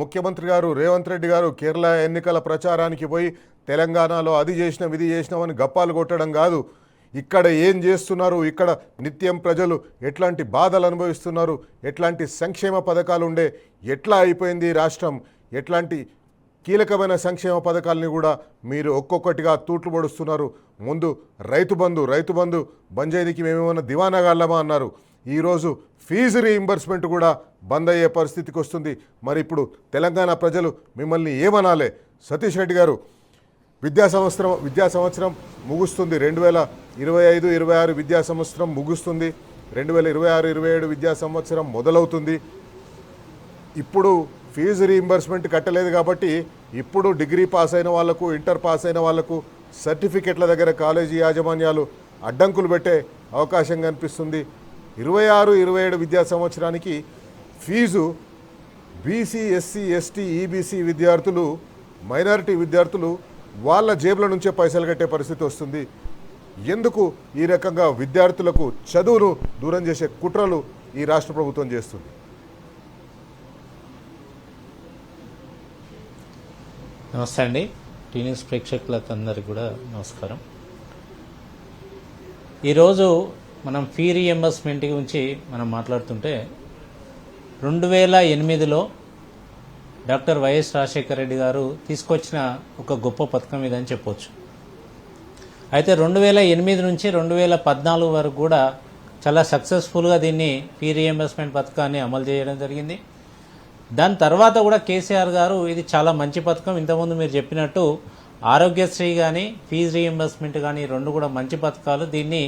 ముఖ్యమంత్రి గారు రేవంత్ రెడ్డి గారు కేరళ ఎన్నికల ప్రచారానికి పోయి తెలంగాణలో అది చేసినాం ఇది చేసినామని గప్పాలు కొట్టడం కాదు. ఇక్కడ ఏం చేస్తున్నారు, ఇక్కడ నిత్యం ప్రజలు ఎట్లాంటి బాధలు అనుభవిస్తున్నారు, ఎట్లాంటి సంక్షేమ పథకాలు ఉండే, ఎట్లా అయిపోయింది రాష్ట్రం, ఎట్లాంటి కీలకమైన సంక్షేమ పథకాలని కూడా మీరు ఒక్కొక్కటిగా తూట్లు పొడుస్తున్నారు. ముందు రైతు బంధు బంజైనికి మేమేమన్నా దివానాగాళ్ళమా అన్నారు. ఈరోజు ఫీజు రీయింబర్స్మెంట్ కూడా బంద్ అయ్యే పరిస్థితికి వస్తుంది. మరి ఇప్పుడు తెలంగాణ ప్రజలు మిమ్మల్ని ఏమనాలే? సతీష్ రెడ్డి గారు, విద్యా సంవత్సరం ముగుస్తుంది. 2025-26 విద్యా సంవత్సరం ముగుస్తుంది. 2026-27 విద్యా సంవత్సరం మొదలవుతుంది. ఇప్పుడు ఫీజు రీయింబర్స్మెంట్ కట్టలేదు కాబట్టి ఇప్పుడు డిగ్రీ పాస్ అయిన వాళ్లకు, ఇంటర్ పాస్ అయిన వాళ్లకు సర్టిఫికెట్ల దగ్గర కాలేజీ యాజమాన్యాలు అడ్డంకులు పెట్టే అవకాశం కనిపిస్తుంది. 26-27 విద్యా సంవత్సరానికి fee BC, SC, ST, EBC విద్యార్థులు, మైనారిటీ విద్యార్థులు వాళ్ళ జేబుల నుంచే పైసలు కట్టే పరిస్థితి వస్తుంది. ఎందుకు ఈ రకంగా విద్యార్థులకు చదువును దూరం చేసే కుట్రలు ఈ రాష్ట్ర ప్రభుత్వం చేస్తుంది? నమస్తే అండి. టీ న్యూస్ ప్రేక్షకులకు అందరికీ కూడా నమస్కారం. ఈరోజు మనం ఫీ రీఎంబర్స్మెంట్ గురించి మనం మాట్లాడుతుంటే 2008లో డాక్టర్ వైఎస్ రాజశేఖర రెడ్డి గారు తీసుకొచ్చిన ఒక గొప్ప పథకం ఇదని చెప్పొచ్చు. అయితే 2008 నుంచి 2014 వరకు కూడా చాలా సక్సెస్ఫుల్గా దీన్ని ఫీ రీఎంబర్స్మెంట్ పథకాన్ని అమలు చేయడం జరిగింది. దాని తర్వాత కూడా కేసీఆర్ గారు ఇది చాలా మంచి పథకం, ఇంతకుముందు మీరు చెప్పినట్టు ఆరోగ్యశ్రీ కానీ ఫీజు రీఎంబర్స్మెంట్ కానీ రెండు కూడా మంచి పథకాలు, దీన్ని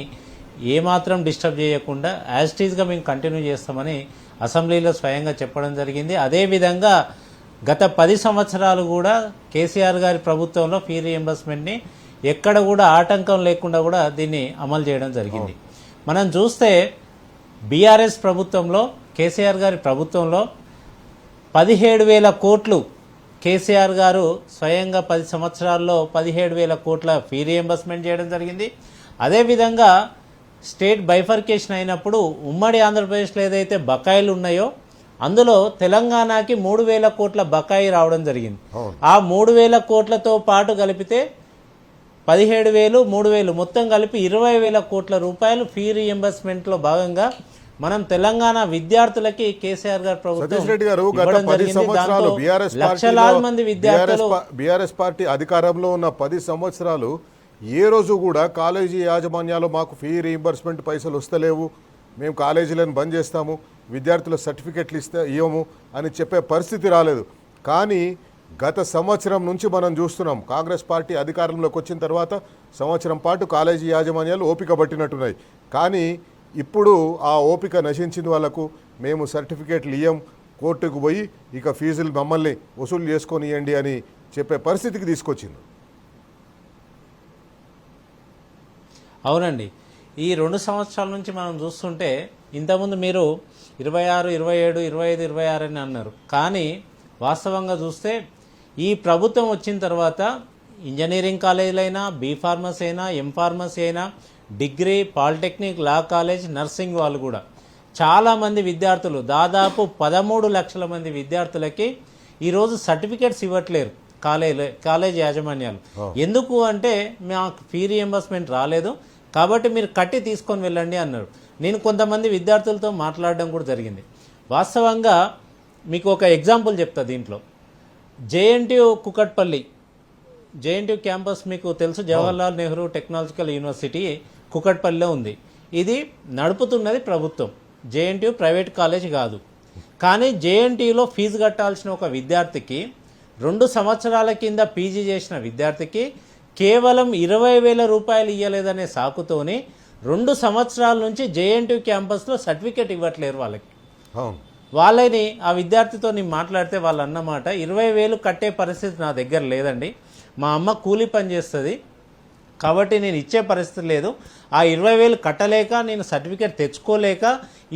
ఏమాత్రం డిస్టర్బ్ చేయకుండా యాజ్ టీజ్గా మేము కంటిన్యూ చేస్తామని అసెంబ్లీలో స్వయంగా చెప్పడం జరిగింది. అదేవిధంగా గత 10 సంవత్సరాలు కూడా కేసీఆర్ గారి ప్రభుత్వంలో ఫీ రీఎంబర్స్మెంట్ని ఎక్కడ కూడా ఆటంకం లేకుండా కూడా దీన్ని అమలు చేయడం జరిగింది. మనం చూస్తే బీఆర్ఎస్ ప్రభుత్వంలో, కేసీఆర్ గారి ప్రభుత్వంలో 17,000 కోట్లు కేసీఆర్ గారు స్వయంగా 10 సంవత్సరాల్లో 17,000 కోట్ల ఫీ రీఎంబర్స్మెంట్ చేయడం జరిగింది. అదేవిధంగా స్టేట్ బైఫర్కేషన్ అయినప్పుడు ఉమ్మడి ఆంధ్రప్రదేశ్లో ఏదైతే బకాయిలు ఉన్నాయో అందులో తెలంగాణకి 3,000 కోట్ల బకాయి రావడం జరిగింది. ఆ 3,000 కోట్లతో పాటు కలిపితే 17,000, 3,000 మొత్తం కలిపి 20,000 కోట్ల రూపాయలు ఫీ రీఎంబర్స్మెంట్లో భాగంగా మనం తెలంగాణ విద్యార్థులకి కేసీఆర్ గారు ప్రభుత్వం లక్షలాది మంది విద్యార్థులు బీఆర్ఎస్ పార్టీ అధికారంలో ఉన్న 10 సంవత్సరాలు ఏ రోజు కూడా కాలేజీ యాజమాన్యాలు మాకు ఫీ రీయింబర్స్మెంట్ పైసలు వస్తలేవు, మేము కాలేజీలను బంద్ చేస్తాము, విద్యార్థుల సర్టిఫికెట్లు ఇవ్వము అని చెప్పే పరిస్థితి రాలేదు. కానీ గత సంవత్సరం నుంచి మనం చూస్తున్నాం, కాంగ్రెస్ పార్టీ అధికారంలోకి వచ్చిన తర్వాత సంవత్సరం పాటు కాలేజీ యాజమాన్యాలు ఓపిక పట్టినట్టున్నాయి. కానీ ఇప్పుడు ఆ ఓపిక నశించిన వాళ్ళకు మేము సర్టిఫికేట్లు ఇయ్యం, కోర్టుకు పోయి ఇక ఫీజులు మమ్మల్ని వసూలు చేసుకొని ఇవ్వండి అని చెప్పే పరిస్థితికి తీసుకొచ్చింది. అవునండి, ఈ 2 సంవత్సరాల నుంచి మనం చూస్తుంటే ఇంతకుముందు మీరు 26, 27, 25, 26 అని అన్నారు. కానీ వాస్తవంగా చూస్తే ఈ ప్రభుత్వం వచ్చిన తర్వాత ఇంజనీరింగ్ కాలేజీలైనా, బీ ఫార్మసీ అయినా, ఎం ఫార్మసీ అయినా, degree, polytechnic, law college, nursing వాళ్ళు కూడా చాలామంది విద్యార్థులు, దాదాపు 13 లక్షల మంది విద్యార్థులకి ఈరోజు సర్టిఫికేట్స్ ఇవ్వట్లేరు కాలేజ్ యాజమాన్యాలు. ఎందుకు అంటే మాకు ఫీ రీఎంబర్స్మెంట్ రాలేదు కాబట్టి మీరు కట్టి తీసుకొని వెళ్ళండి అన్నారు. నేను కొంతమంది విద్యార్థులతో మాట్లాడడం కూడా జరిగింది. వాస్తవంగా మీకు ఒక ఎగ్జాంపుల్ చెప్తా. దీంట్లో జేఎన్టీయూ కుకట్పల్లి, జేఎన్టీయూ క్యాంపస్ మీకు తెలుసు, జవహర్లాల్ నెహ్రూ టెక్నాలజికల్ యూనివర్సిటీ కుకట్పల్లిలో ఉంది. ఇది నడుపుతున్నది ప్రభుత్వం, జేఎన్టీయూ ప్రైవేట్ కాలేజ్ కాదు. కానీ జేఎన్టీయూలో ఫీజు కట్టాల్సిన ఒక విద్యార్థికి 2 సంవత్సరాల కింద పీజీ చేసిన విద్యార్థికి కేవలం 20,000 రూపాయలు ఇవ్వలేదనే సాకుతోని 2 సంవత్సరాల నుంచి జేఎన్టీయూ క్యాంపస్లో సర్టిఫికేట్ ఇవ్వట్లేరు వాళ్ళకి. వాళ్ళని ఆ విద్యార్థితో నేను మాట్లాడితే వాళ్ళు అన్నమాట, 20,000 కట్టే పరిస్థితి నా దగ్గర లేదండి, మా అమ్మ కూలీ పని చేస్తుంది కాబట్టి నేను ఇచ్చే పరిస్థితి లేదు, ఆ 20,000 కట్టలేక నేను సర్టిఫికేట్ తెచ్చుకోలేక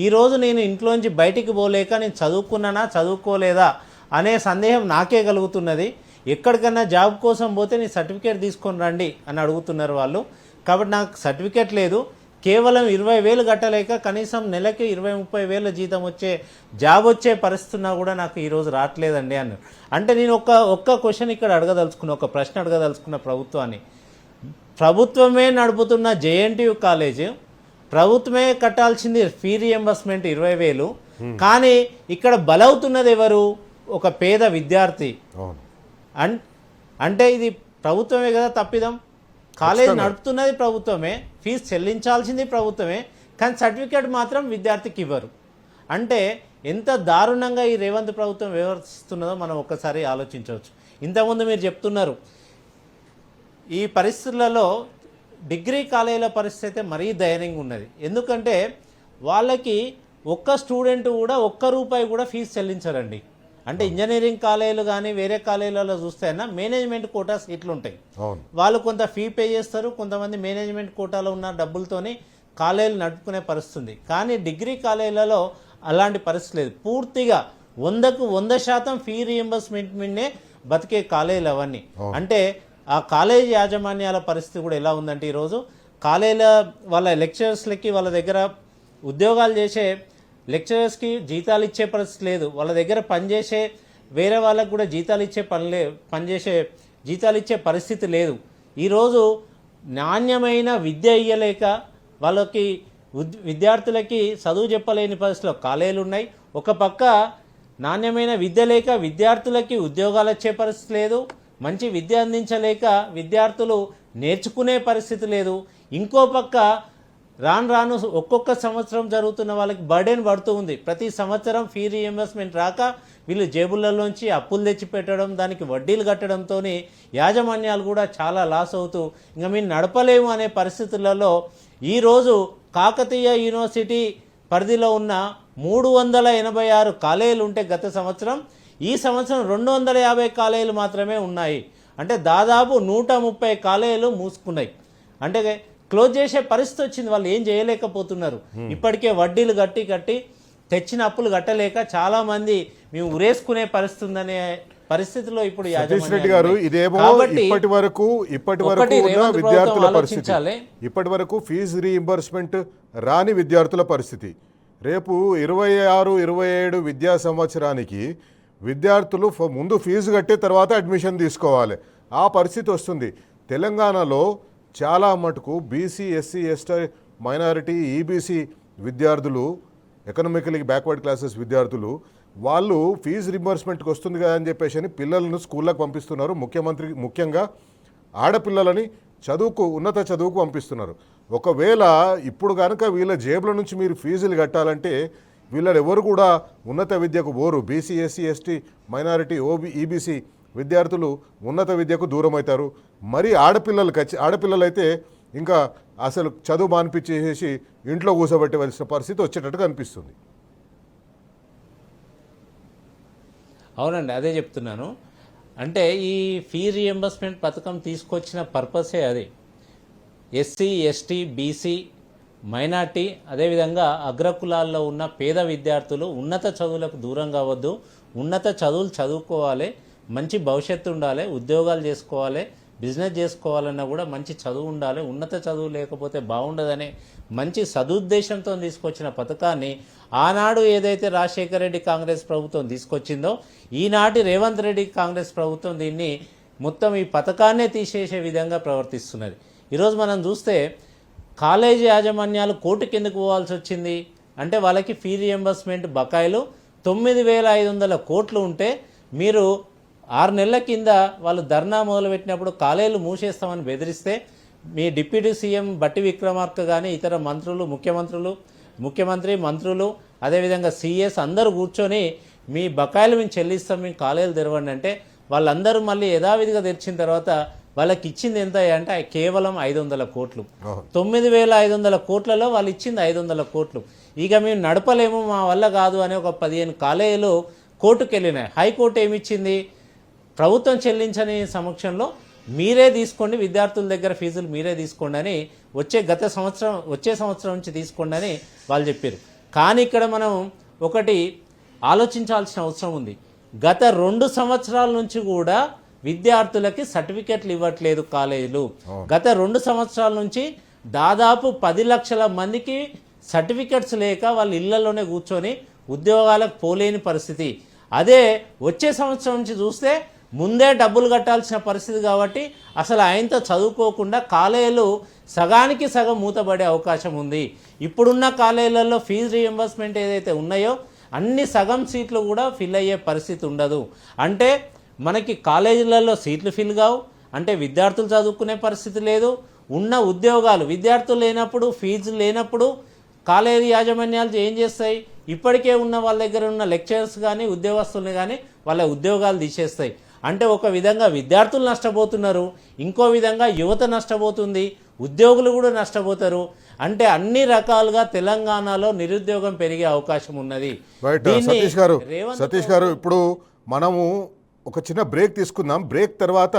ఈరోజు నేను ఇంట్లోంచి బయటికి పోలేక నేను చదువుకున్నానా చదువుకోలేదా అనే సందేహం నాకే కలుగుతున్నది, ఎక్కడికన్నా జాబ్ కోసం పోతే నీ సర్టిఫికేట్ తీసుకొని రండి అని అడుగుతున్నారు వాళ్ళు. కాబట్టి నాకు సర్టిఫికేట్ లేదు, కేవలం 20,000 కట్టలేక కనీసం నెలకి 20-30 వేల జీతం వచ్చే జాబ్ వచ్చే పరిస్థితున్నా కూడా నాకు ఈరోజు రావట్లేదండి అన్నారు. అంటే నేను ఒక్క క్వశ్చన్ ఇక్కడ అడగదలుచుకున్న, ఒక ప్రశ్న అడగదలుచుకున్న ప్రభుత్వాన్ని. ప్రభుత్వమే నడుపుతున్న జేఎన్టీయు కాలేజ్, ప్రభుత్వమే కట్టాల్సింది ఫీ రియంబర్స్మెంట్ 20,000, కానీ ఇక్కడ బలవుతున్నది ఎవరు? ఒక పేద విద్యార్థి. అంటే ఇది ప్రభుత్వమే కదా తప్పిదం. కాలేజ్ నడుపుతున్నది ప్రభుత్వమే, ఫీజు చెల్లించాల్సింది ప్రభుత్వమే, కానీ సర్టిఫికేట్ మాత్రం విద్యార్థికి ఇవ్వరు. అంటే ఎంత దారుణంగా ఈ రేవంత్ ప్రభుత్వం వ్యవహరిస్తున్నదో మనం ఒక్కసారి ఆలోచించవచ్చు. ఇంతకుముందు మీరు చెప్తున్నారు ఈ పరిస్థితులలో డిగ్రీ కాలేజీల పరిస్థితి అయితే మరీ దయనీయంగా ఉన్నది. ఎందుకంటే వాళ్ళకి ఒక్క స్టూడెంట్ కూడా ₹1 కూడా ఫీజు చెల్లించరండి. అంటే ఇంజనీరింగ్ కాలేజీలు కానీ వేరే కాలేజీలలో చూస్తే మేనేజ్మెంట్ కోటా సీట్లు ఉంటాయి. వాళ్ళు కొంత ఫీ పే చేస్తారు, కొంతమంది మేనేజ్మెంట్ కోటాలో ఉన్న డబ్బులతోని కాలేజీలు నడుపుకునే పరిస్థితి. కానీ డిగ్రీ కాలేజీలలో అలాంటి పరిస్థితి లేదు. పూర్తిగా 100కు 100% ఫీ రియంబర్స్మెంట్ మీదనే బతికే కాలేజీలు అవన్నీ. అంటే ఆ కాలేజీ యాజమాన్యాల పరిస్థితి కూడా ఎలా ఉందంటే ఈరోజు కాలేజీల వాళ్ళ లెక్చరర్స్లకి వాళ్ళ దగ్గర ఉద్యోగాలు చేసే లెక్చరర్స్కి జీతాలు ఇచ్చే పరిస్థితి లేదు. వాళ్ళ దగ్గర పనిచేసే వేరే వాళ్ళకు కూడా జీతాలు ఇచ్చే జీతాలు ఇచ్చే పరిస్థితి లేదు. ఈరోజు నాణ్యమైన విద్య ఇయ్యలేక వాళ్ళకి విద్యార్థులకి చదువు చెప్పలేని పరిస్థితిలో కాలేజీలు ఉన్నాయి. ఒక పక్క నాణ్యమైన విద్య లేక విద్యార్థులకి ఉద్యోగాలు వచ్చే పరిస్థితి లేదు, మంచి విద్య అందించలేక విద్యార్థులు నేర్చుకునే పరిస్థితి లేదు. ఇంకో పక్క రాను ఒక్కొక్క సంవత్సరం జరుగుతున్న వాళ్ళకి బర్డెన్ పడుతూ ఉంది. ప్రతి సంవత్సరం ఫీ రీఎంబర్స్మెంట్ రాక వీళ్ళు జేబులలోంచి అప్పులు తెచ్చి పెట్టడం, దానికి వడ్డీలు కట్టడంతో యాజమాన్యాలు కూడా చాలా లాస్ అవుతూ ఇంకా మేము నడపలేము అనే పరిస్థితులలో ఈరోజు కాకతీయ యూనివర్సిటీ పరిధిలో ఉన్న 386 కాలేజీలు ఉంటే గత సంవత్సరం, ఈ సంవత్సరం 250 కాలేజీలు మాత్రమే ఉన్నాయి. అంటే దాదాపు 130 కాలేజీలు మూసుకున్నాయి. అంటే క్లోజ్ చేసే పరిస్థితి వచ్చింది. వాళ్ళు ఏం చేయలేకపోతున్నారు. ఇప్పటికే వడ్డీలు కట్టి తెచ్చిన అప్పులు కట్టలేక చాలా మంది మేము ఉరేసుకునే పరిస్థితి ఉందనే పరిస్థితిలో ఇప్పుడు రెడ్డి గారు ఇదేమో ఇప్పటి వరకు ఉన్న విద్యార్థుల పరిస్థితి, ఇప్పటి వరకు ఫీజు రీఇంబర్స్మెంట్ రాని విద్యార్థుల పరిస్థితి. రేపు 26-27 విద్యా సంవత్సరానికి విద్యార్థులు ముందు ఫీజు కట్టే తర్వాత అడ్మిషన్ తీసుకోవాలి. ఆ పరిస్థితి వస్తుంది. తెలంగాణలో చాలా మటుకు BC, SC, ST, minority, EBC విద్యార్థులు, ఎకనామికలీ బ్యాక్వర్డ్ క్లాసెస్ విద్యార్థులు వాళ్ళు ఫీజు రింబర్స్మెంట్కి వస్తుంది కదా అని చెప్పేసి పిల్లలను స్కూళ్ళకు పంపిస్తున్నారు. ముఖ్యంగా ఆడపిల్లలని ఉన్నత చదువుకు పంపిస్తున్నారు. ఒకవేళ ఇప్పుడు కనుక వీళ్ళ జేబుల నుంచి మీరు ఫీజులు కట్టాలంటే వీళ్ళని ఎవరు కూడా ఉన్నత విద్యకు పోరు. BC, SC, ST, minority, EBC విద్యార్థులు ఉన్నత విద్యకు దూరం అవుతారు. మరి ఆడపిల్లలైతే ఇంకా అసలు చదువు మానిపించేసి ఇంట్లో కూర్చోబెట్టవలసిన పరిస్థితి వచ్చేటట్టుగా అనిపిస్తుంది. అవునండి, అదే చెప్తున్నాను. అంటే ఈ ఫీ రియంబర్స్మెంట్ పథకం తీసుకొచ్చిన పర్పసే అది. ఎస్సీ, ఎస్టీ, బీసీ, మైనార్టీ, అదేవిధంగా అగ్రకులాల్లో ఉన్న పేద విద్యార్థులు ఉన్నత చదువులకు దూరం కావద్దు, ఉన్నత చదువులు చదువుకోవాలి, మంచి భవిష్యత్తు ఉండాలి, ఉద్యోగాలు చేసుకోవాలి, బిజినెస్ చేసుకోవాలన్నా కూడా మంచి చదువు ఉండాలి, ఉన్నత చదువు లేకపోతే బాగుండదనే మంచి సదుద్దేశంతో తీసుకొచ్చిన పథకాన్ని ఆనాడు ఏదైతే రాజశేఖర రెడ్డి కాంగ్రెస్ ప్రభుత్వం తీసుకొచ్చిందో ఈనాటి రేవంత్ రెడ్డి కాంగ్రెస్ ప్రభుత్వం దీన్ని మొత్తం ఈ పథకాన్నే తీసేసే విధంగా ప్రవర్తిస్తున్నది. ఈరోజు మనం చూస్తే కాలేజీ యాజమాన్యాలు కోర్టుకి ఎందుకు పోవాల్సి వచ్చింది అంటే వాళ్ళకి ఫీ రియంబర్స్మెంట్ బకాయిలు 9,500 కోట్లు ఉంటే మీరు 6 నెలల కింద వాళ్ళు ధర్నా మొదలుపెట్టినప్పుడు కాలేజీలు మూసేస్తామని బెదిరిస్తే మీ డిప్యూటీ సీఎం బట్టి విక్రమార్క కానీ ఇతర మంత్రులు, ముఖ్యమంత్రి, మంత్రులు, అదేవిధంగా సీఎస్ అందరూ కూర్చొని మీ బకాయిలు మేము చెల్లిస్తాం, మేము కాలేజీలు తెరవండి అంటే వాళ్ళందరూ మళ్ళీ యథావిధిగా తెరిచిన తర్వాత వాళ్ళకి ఇచ్చింది ఎంత అంటే కేవలం 500 కోట్లు. 9,500 కోట్లలో వాళ్ళు ఇచ్చింది 500 కోట్లు. ఇక మేము నడపలేము, మా వల్ల కాదు అని ఒక 15 కాలేజీలు కోర్టుకు వెళ్ళినాయి. హైకోర్టు ఏమిచ్చింది? ప్రభుత్వం చెల్లించని సమక్షంలో మీరే తీసుకోండి, విద్యార్థుల దగ్గర ఫీజులు మీరే తీసుకోండి అని వచ్చే సంవత్సరం నుంచి తీసుకోండి అని వాళ్ళు చెప్పారు. కానీ ఇక్కడ మనం ఒకటి ఆలోచించాల్సిన అవసరం ఉంది. గత 2 సంవత్సరాల నుంచి కూడా విద్యార్థులకి సర్టిఫికెట్లు ఇవ్వట్లేదు కాలేజీలు. గత 2 సంవత్సరాల నుంచి దాదాపు 10 లక్షల మందికి సర్టిఫికెట్స్ లేక వాళ్ళ ఇళ్లలోనే కూర్చొని ఉద్యోగాలకు పోలేని పరిస్థితి. అదే వచ్చే సంవత్సరం నుంచి చూస్తే ముందే డబ్బులు కట్టాల్సిన పరిస్థితి కాబట్టి అసలు ఆయనతో చదువుకోకుండా కాలేజీలు సగానికి సగం మూతపడే అవకాశం ఉంది. ఇప్పుడున్న కాలేజీలలో ఫీజు రీఎంబర్స్మెంట్ ఏదైతే ఉన్నాయో అన్ని సగం సీట్లు కూడా ఫిల్ అయ్యే పరిస్థితి ఉండదు. అంటే మనకి కాలేజీలలో సీట్లు ఫిల్ కావు, అంటే విద్యార్థులు చదువుకునే పరిస్థితి లేదు. ఉన్న ఉద్యోగాలు విద్యార్థులు లేనప్పుడు, ఫీజు లేనప్పుడు కాలేజీ యాజమాన్యాలు ఏం చేస్తాయి? ఇప్పటికే ఉన్న వాళ్ళ దగ్గర ఉన్న లెక్చరర్స్ కానీ ఉద్యోగస్తుల్ని కానీ వాళ్ళ ఉద్యోగాలు తీసేస్తాయి. అంటే ఒక విధంగా విద్యార్థులు నష్టపోతున్నారు, ఇంకో విధంగా యువత నష్టపోతుంది, ఉద్యోగులు కూడా నష్టపోతారు. అంటే అన్ని రకాలుగా తెలంగాణలో నిరుద్యోగం పెరిగే అవకాశం ఉన్నది. సతీష్ గారు ఇప్పుడు మనము ఒక చిన్న బ్రేక్ తీసుకుందాం. బ్రేక్ తర్వాత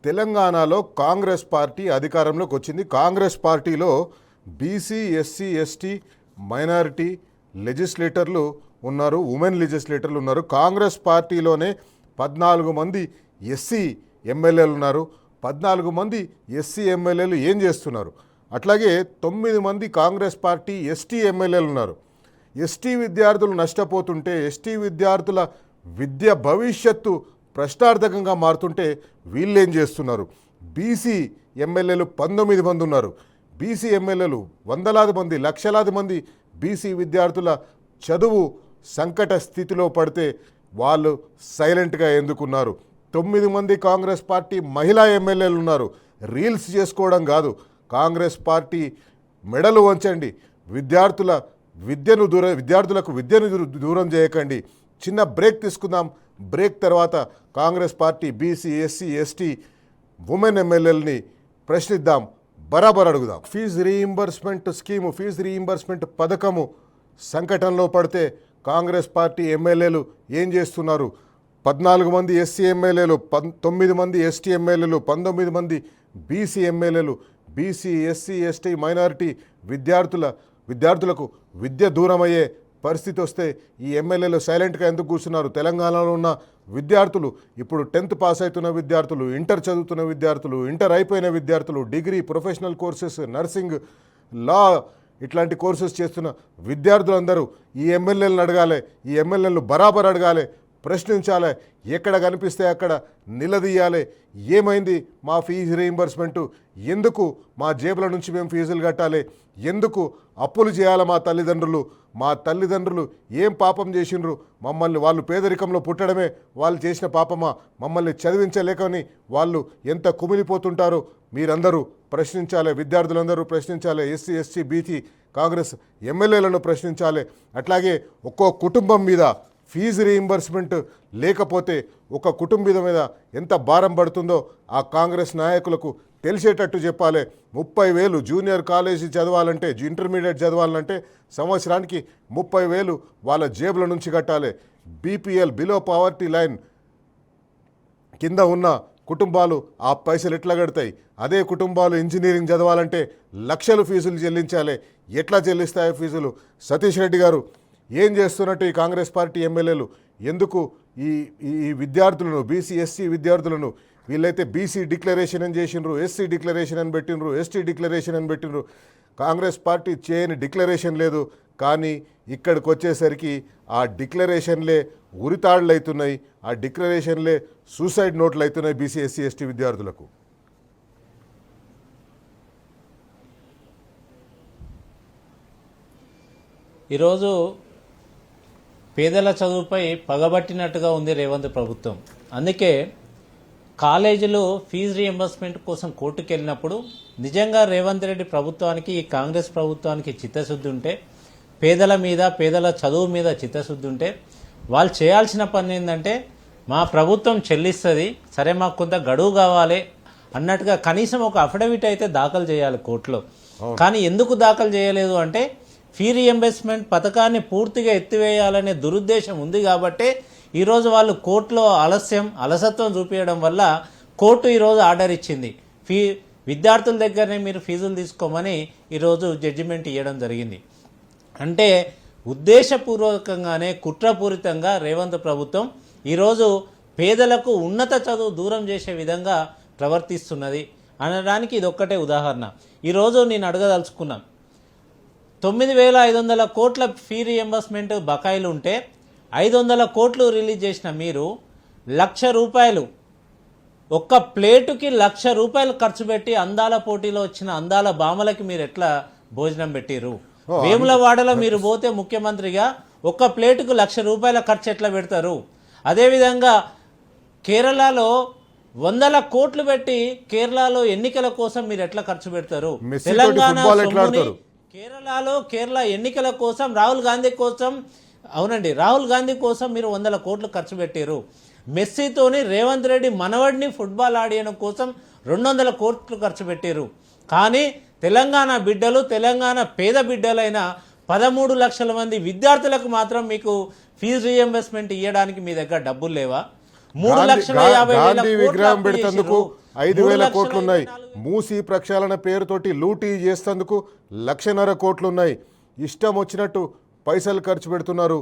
తెలంగాణలో కాంగ్రెస్ పార్టీ అధికారంలోకి వచ్చింది. కాంగ్రెస్ పార్టీలో బీసీ, ఎస్సీ, ఎస్టీ, మైనారిటీ లెజిస్లేటర్లు ఉన్నారు, ఉమెన్ లెజిస్లేటర్లు ఉన్నారు. కాంగ్రెస్ పార్టీలోనే 14 మంది ఎస్సీ ఎమ్మెల్యేలు ఉన్నారు. 14 మంది ఎస్సీ ఎమ్మెల్యేలు ఏం చేస్తున్నారు? అట్లాగే 9 మంది కాంగ్రెస్ పార్టీ ఎస్టీ ఎమ్మెల్యేలు ఉన్నారు. ఎస్టీ విద్యార్థులు నష్టపోతుంటే, ఎస్టీ విద్యార్థుల విద్య భవిష్యత్తు ప్రశ్నార్థకంగా మారుతుంటే వీళ్ళేం చేస్తున్నారు? బీసీ ఎమ్మెల్యేలు 19 మంది ఉన్నారు. బీసీ ఎమ్మెల్యేలు వందలాది మంది, లక్షలాది మంది బీసీ విద్యార్థుల చదువు సంకట స్థితిలో పడితే వాళ్ళు సైలెంట్గా ఎందుకున్నారు? 9 మంది కాంగ్రెస్ పార్టీ మహిళా ఎమ్మెల్యేలు ఉన్నారు. రీల్స్ చేసుకోవడం కాదు, కాంగ్రెస్ పార్టీ మెడలు వంచండి, విద్యార్థులకు విద్యను దూరం చేయకండి. చిన్న బ్రేక్ తీసుకుందాం. బ్రేక్ తర్వాత Congress party BC, SC, ST, women ఎమ్మెల్యేలని ప్రశ్నిద్దాం, బరాబర్ అడుగుదాం. Fees reimbursement scheme, fees reimbursement పథకము సంకటంలో పడితే కాంగ్రెస్ పార్టీ ఎమ్మెల్యేలు ఏం చేస్తున్నారు? 14 మంది ఎస్సీ ఎమ్మెల్యేలు, 9 మంది ఎస్టీ ఎమ్మెల్యేలు, 19 మంది బీసీ ఎమ్మెల్యేలు బీసీ, ఎస్సీ, ఎస్టీ, మైనారిటీ విద్యార్థులకు విద్య దూరమయ్యే పరిస్థితి వస్తే ఈ ఎమ్మెల్యేలు సైలెంట్గా ఎందుకు కూర్చున్నారు? తెలంగాణలో ఉన్న విద్యార్థులు, ఇప్పుడు 10th పాస్ అవుతున్న విద్యార్థులు, ఇంటర్ చదువుతున్న విద్యార్థులు, ఇంటర్ అయిపోయిన విద్యార్థులు, డిగ్రీ, ప్రొఫెషనల్ కోర్సెస్, నర్సింగ్, లా ఇట్లాంటి కోర్సెస్ చేస్తున్న విద్యార్థులందరూ ఈ ఎమ్మెల్యేలను అడగాలి, ఈ ఎమ్మెల్యేలను బరాబర్ అడగాలి, ప్రశ్నించాలి, ఎక్కడ కనిపిస్తే అక్కడ నిలదీయాలి. ఏమైంది మా ఫీజు రీయింబర్స్మెంటు? ఎందుకు మా జేబుల నుంచి మేము ఫీజులు కట్టాలి? ఎందుకు అప్పులు చేయాలి మా తల్లిదండ్రులు ఏం పాపం చేసిండ్రు? మమ్మల్ని వాళ్ళు పేదరికంలో పుట్టడమే వాళ్ళు చేసిన పాపమా? మమ్మల్ని చదివించలేకని వాళ్ళు ఎంత కుమిలిపోతుంటారో మీరందరూ ప్రశ్నించాలి, విద్యార్థులందరూ ప్రశ్నించాలి, ఎస్సీ, ఎస్టీ, బీసీ కాంగ్రెస్ ఎమ్మెల్యేలను ప్రశ్నించాలి. అట్లాగే ఒక్కో కుటుంబం మీద ఫీజు రీయింబర్స్మెంట్ లేకపోతే ఒక కుటుంబం మీద ఎంత భారం పడుతుందో ఆ కాంగ్రెస్ నాయకులకు తెలిసేటట్టు చెప్పాలి. 30,000 జూనియర్ కాలేజీ చదవాలంటే, ఇంటర్మీడియట్ చదవాలంటే సంవత్సరానికి 30,000 వాళ్ళ జేబుల నుంచి కట్టాలి. బీపీఎల్, బిలో పావర్టీ లైన్ కింద ఉన్న కుటుంబాలు ఆ పైసలు ఎట్లా కడతాయి? అదే కుటుంబాలు ఇంజనీరింగ్ చదవాలంటే లక్షలు ఫీజులు చెల్లించాలి. ఎట్లా చెల్లిస్తాయి ఫీజులు? సతీష్ రెడ్డి గారు, ఏం చేస్తున్నట్టు ఈ కాంగ్రెస్ పార్టీ ఎమ్మెల్యేలు? ఎందుకు ఈ విద్యార్థులను, బీసీ, ఎస్సీ విద్యార్థులను వీళ్ళైతే బీసీ డిక్లరేషన్ అని చేసిండ్రు, ఎస్సీ డిక్లరేషన్ అని పెట్టినరు, ఎస్టీ డిక్లరేషన్ అని పెట్టినరు. కాంగ్రెస్ పార్టీ చేయని డిక్లరేషన్ లేదు. కానీ ఇక్కడికి వచ్చేసరికి ఆ డిక్లరేషన్లే ఉరితాళ్ళు అవుతున్నాయి, ఆ డిక్లరేషన్లే సూసైడ్ నోట్లు అవుతున్నాయి బీసీ, ఎస్సీ, ఎస్టీ విద్యార్థులకు. ఈరోజు పేదల చదువుపై పగబట్టినట్టుగా ఉంది రేవంత్ ప్రభుత్వం. అందుకే కాలేజీలు ఫీజు రీఎంబర్స్మెంట్ కోసం కోర్టుకు వెళ్ళినప్పుడు నిజంగా రేవంత్ రెడ్డి ప్రభుత్వానికి, ఈ కాంగ్రెస్ ప్రభుత్వానికి చిత్తశుద్ధి ఉంటే, పేదల చదువు మీద చిత్తశుద్ధి ఉంటే వాళ్ళు చేయాల్సిన పని ఏంటంటే, మా ప్రభుత్వం చెల్లిస్తుంది, సరే మాకు కొంత గడువు కావాలి అన్నట్టుగా కనీసం ఒక అఫిడవిట్ అయితే దాఖలు చేయాలి కోర్టులో. కానీ ఎందుకు దాఖలు చేయలేదు అంటే, ఫీ రీఎంబర్స్మెంట్ పథకాన్ని పూర్తిగా ఎత్తివేయాలనే దురుద్దేశం ఉంది కాబట్టే ఈరోజు వాళ్ళు కోర్టులో అలసత్వం చూపించడం వల్ల కోర్టు ఈరోజు ఆర్డర్ ఇచ్చింది. విద్యార్థుల దగ్గరనే మీరు ఫీజులు తీసుకోమని ఈరోజు జడ్జిమెంట్ ఇవ్వడం జరిగింది. అంటే ఉద్దేశపూర్వకంగానే కుట్రపూరితంగా రేవంత్ ప్రభుత్వం ఈరోజు పేదలకు ఉన్నత చదువు దూరం చేసే విధంగా ప్రవర్తిస్తున్నది. అనడానికి ఇది ఒక్కటే ఉదాహరణ. ఈరోజు నేను అడగదలుచుకున్నాను, 9,500 కోట్ల ఫీ రియంబర్స్మెంట్ బకాయిలు ఉంటే 500 కోట్లు రిలీజ్ చేసిన మీరు ₹1,00,000 ఒక్క ప్లేటుకి ₹1,00,000 ఖర్చు పెట్టి అందాల పోటీలో వచ్చిన అందాల భామలకి మీరు ఎట్లా భోజనం పెట్టిరు? వేములవాడలో మీరు పోతే ముఖ్యమంత్రిగా ఒక్క ప్లేటుకు ₹1,00,000 ఖర్చు ఎట్లా పెడతారు? అదేవిధంగా కేరళలో 100 కోట్లు పెట్టి కేరళలో ఎన్నికల కోసం మీరు ఎట్లా ఖర్చు పెడతారు? తెలంగాణ కేరళ ఎన్నికల కోసం రాహుల్ గాంధీ కోసం, అవునండి, రాహుల్ గాంధీ కోసం మీరు 100 కోట్లు ఖర్చు పెట్టారు. మెస్సీతోని రేవంత్ రెడ్డి మనవడిని ఫుట్బాల్ ఆడియడం కోసం 200 కోట్లు ఖర్చు పెట్టారు. కానీ తెలంగాణ బిడ్డలు, తెలంగాణ పేద బిడ్డలైన 13 లక్షల మంది విద్యార్థులకు మాత్రం మీకు ఫీజు రీఎంబర్స్మెంట్ ఇవ్వడానికి మీ దగ్గర డబ్బులు లేవా? 3,50,000 విగ్రహం పెడతందుకు 5,000 కోట్లు ఉన్నాయి. మూసీ ప్రక్షాళన పేరుతోటి లూటీ చేస్తేందుకు 1,00,000 కోట్లు ఉన్నాయి. ఇష్టం వచ్చినట్టు పైసలు ఖర్చు పెడుతున్నారు.